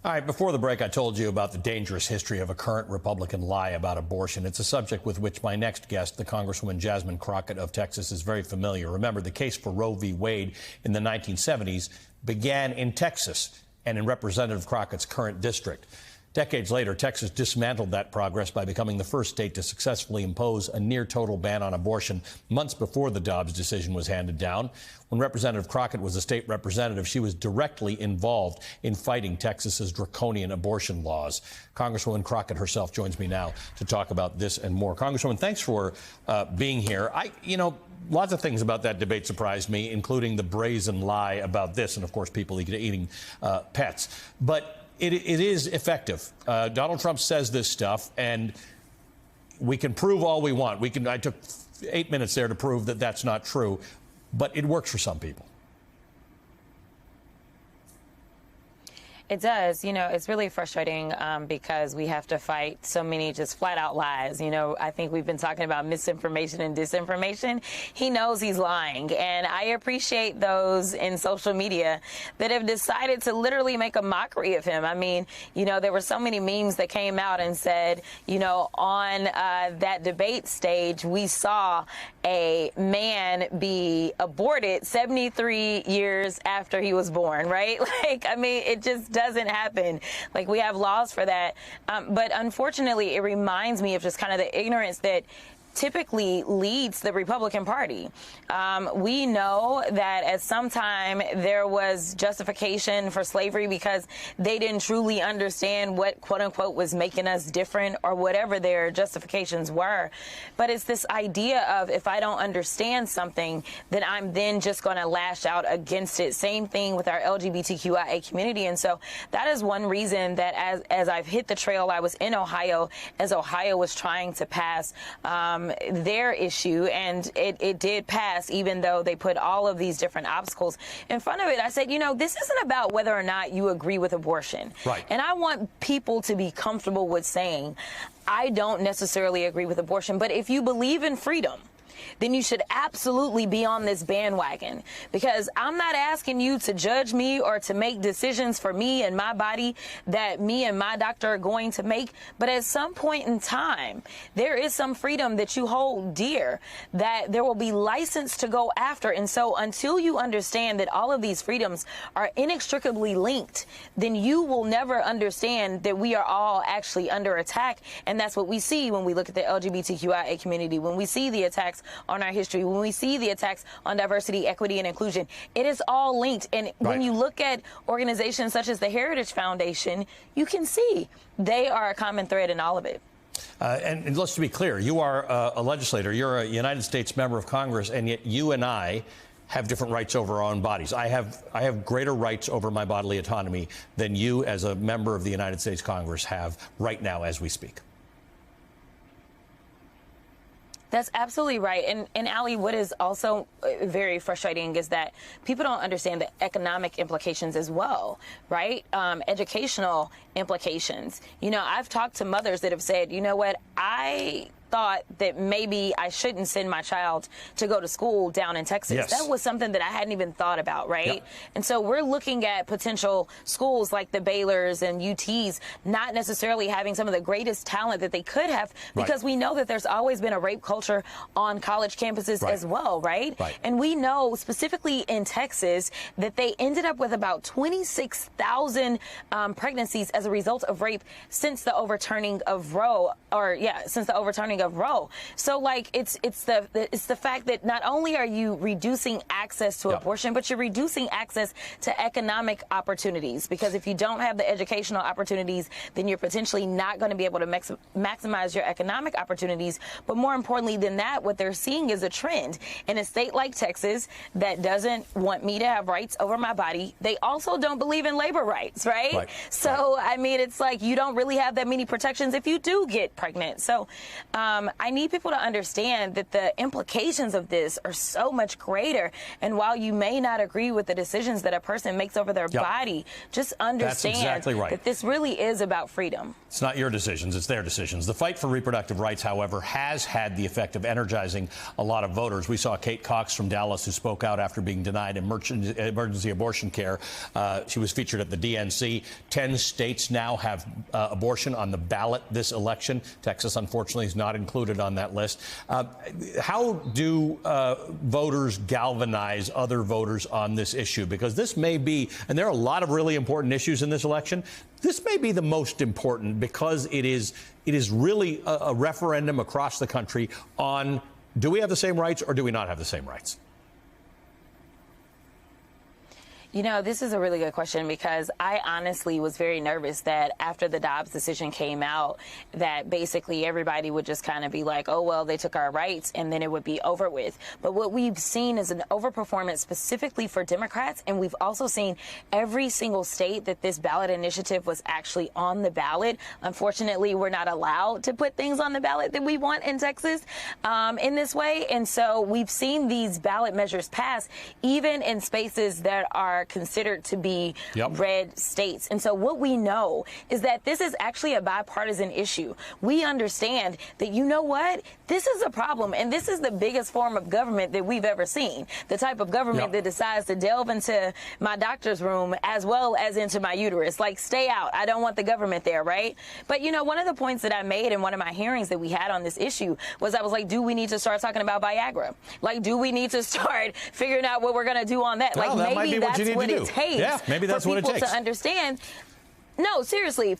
All right, before the break, I told you about the dangerous history of a current Republican lie about abortion. It's a subject with which my next guest, the Congresswoman Jasmine Crockett of Texas, is very familiar. Remember, the case for Roe v. Wade in the 1970s began in Texas and in Representative Crockett's current district. Decades later, Texas dismantled that progress by becoming the first state to successfully impose a near-total ban on abortion months before the Dobbs decision was handed down. When Representative Crockett was a state representative, she was directly involved in fighting Texas's draconian abortion laws. Congresswoman Crockett herself joins me now to talk about this and more. Congresswoman, thanks for being here. Lots of things about that debate surprised me, including the brazen lie about this and, of course, people eating pets. But it is effective. Donald Trump says this stuff, and we can prove all we want. I took 8 minutes there to prove that that's not true, but it works for some people. It does. It's really frustrating because we have to fight so many just flat out lies. I think we've been talking about misinformation and disinformation. He knows he's lying. And I appreciate those in social media that have decided to literally make a mockery of him. I mean, there were so many memes that came out and said, on that debate stage, we saw a man be aborted 73 years after he was born, right? It just doesn't happen. We have laws for that. But unfortunately, it reminds me of just kind of the ignorance that typically leads the Republican Party. We know that at some time there was justification for slavery because they didn't truly understand what, quote unquote, was making us different or whatever their justifications were. But it's this idea of if I don't understand something, then I'm then just going to lash out against it. Same thing with our LGBTQIA community. And so that is one reason that as I've hit the trail, I was in Ohio as Ohio was trying to pass their issue, and it did pass, even though they put all of these different obstacles in front of it. I said, this isn't about whether or not you agree with abortion. Right. And I want people to be comfortable with saying, I don't necessarily agree with abortion, but if you believe in freedom, then you should absolutely be on this bandwagon, because I'm not asking you to judge me or to make decisions for me and my body that me and my doctor are going to make. But at some point in time, there is some freedom that you hold dear that there will be license to go after. And so until you understand that all of these freedoms are inextricably linked, then you will never understand that we are all actually under attack. And that's what we see when we look at the LGBTQIA community, when we see the attacks on our history, when we see the attacks on diversity, equity, and inclusion. It is all linked. And when you look at organizations such as the Heritage Foundation, you can see they are a common thread in all of it. And let's be clear, you are a legislator, you're a United States member of Congress, and yet you and I have different rights over our own bodies. I have greater rights over my bodily autonomy than you as a member of the United States Congress have right now as we speak. That's absolutely right. And Ali, what is also very frustrating is that people don't understand the economic implications as well, right? Educational implications. I've talked to mothers that have said, you know what, I thought that maybe I shouldn't send my child to go to school down in Texas. Yes. That was something that I hadn't even thought about, right? Yep. And so we're looking at potential schools like the Baylors and UTs not necessarily having some of the greatest talent that they could have, because we know that there's always been a rape culture on college campuses as well, right? And we know specifically in Texas that they ended up with about 26,000 pregnancies as a result of rape since the overturning of Roe, since the overturning of Roe. So it's the fact that not only are you reducing access to abortion, but you're reducing access to economic opportunities, because if you don't have the educational opportunities, then you're potentially not going to be able to maximize your economic opportunities. But more importantly than that, what they're seeing is a trend in a state like Texas that doesn't want me to have rights over my body. They also don't believe in labor rights, right? So it's like you don't really have that many protections if you do get pregnant. So I need people to understand that the implications of this are so much greater. And while you may not agree with the decisions that a person makes over their body, just understand that this really is about freedom. It's not your decisions, it's their decisions. The fight for reproductive rights, however, has had the effect of energizing a lot of voters. We saw Kate Cox from Dallas, who spoke out after being denied emergency abortion care. She was featured at the DNC. 10 states now have abortion on the ballot this election. Texas, unfortunately, is not included on that list. How do voters galvanize other voters on this issue? Because this may be, and there are a lot of really important issues in this election, this may be the most important because it is really a referendum across the country on, do we have the same rights or do we not have the same rights? You know, this is a really good question because I honestly was very nervous that after the Dobbs decision came out, that basically everybody would just kind of be like, oh, well, they took our rights and then it would be over with. But what we've seen is an overperformance specifically for Democrats. And we've also seen every single state that this ballot initiative was actually on the ballot. Unfortunately, we're not allowed to put things on the ballot that we want in Texas in this way. And so we've seen these ballot measures pass even in spaces that are considered to be red states. And so what we know is that this is actually a bipartisan issue. We understand that, you know what, this is a problem, and this is the biggest form of government that we've ever seen. The type of government that decides to delve into my doctor's room as well as into my uterus. Like, stay out. I don't want the government there, right? But, you know, one of the points that I made in one of my hearings that we had on this issue was I was like, do we need to start talking about Viagra? Like, do we need to start figuring out what we're going to do on that? Well, like, that maybe that's what it takes. Yeah, maybe that's what it takes. For people to understand. No, seriously.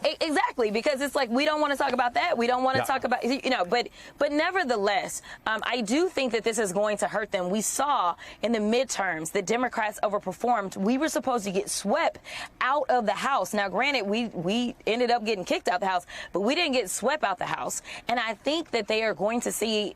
Exactly, because it's like we don't want to talk about that. We don't want to talk about, you know, but nevertheless, I do think that this is going to hurt them. We saw in the midterms that Democrats overperformed. We were supposed to get swept out of the House. Now, granted, we ended up getting kicked out the House, but we didn't get swept out the House. And I think that they are going to see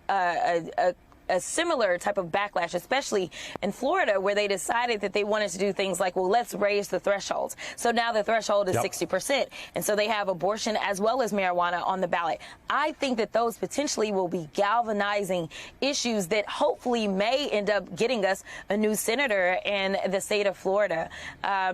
a similar type of backlash, especially in Florida, where they decided that they wanted to do things like, well, let's raise the thresholds. So now the threshold is 60%. And so they have abortion as well as marijuana on the ballot. I think that those potentially will be galvanizing issues that hopefully may end up getting us a new senator in the state of Florida.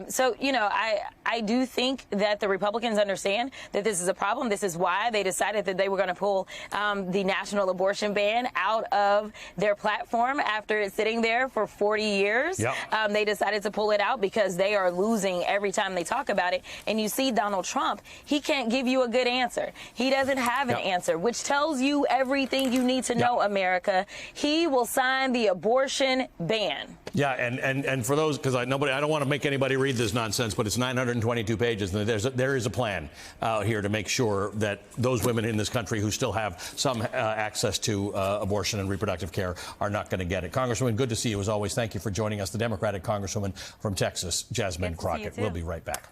So, you know, I do think that the Republicans understand that this is a problem. This is why they decided that they were going to pull the national abortion ban out of their platform after it's sitting there for 40 years. They decided to pull it out because they are losing every time they talk about it. And you see Donald Trump, he can't give you a good answer. He doesn't have an answer, which tells you everything you need to know, America. He will sign the abortion ban. Yeah, and for those, because I don't want to make anybody read this nonsense, but it's 922 pages, and there is a plan here to make sure that those women in this country who still have some access to abortion and reproductive care are not going to get it. Congresswoman, good to see you as always. Thank you for joining us. The Democratic Congresswoman from Texas, Jasmine Crockett. We'll be right back.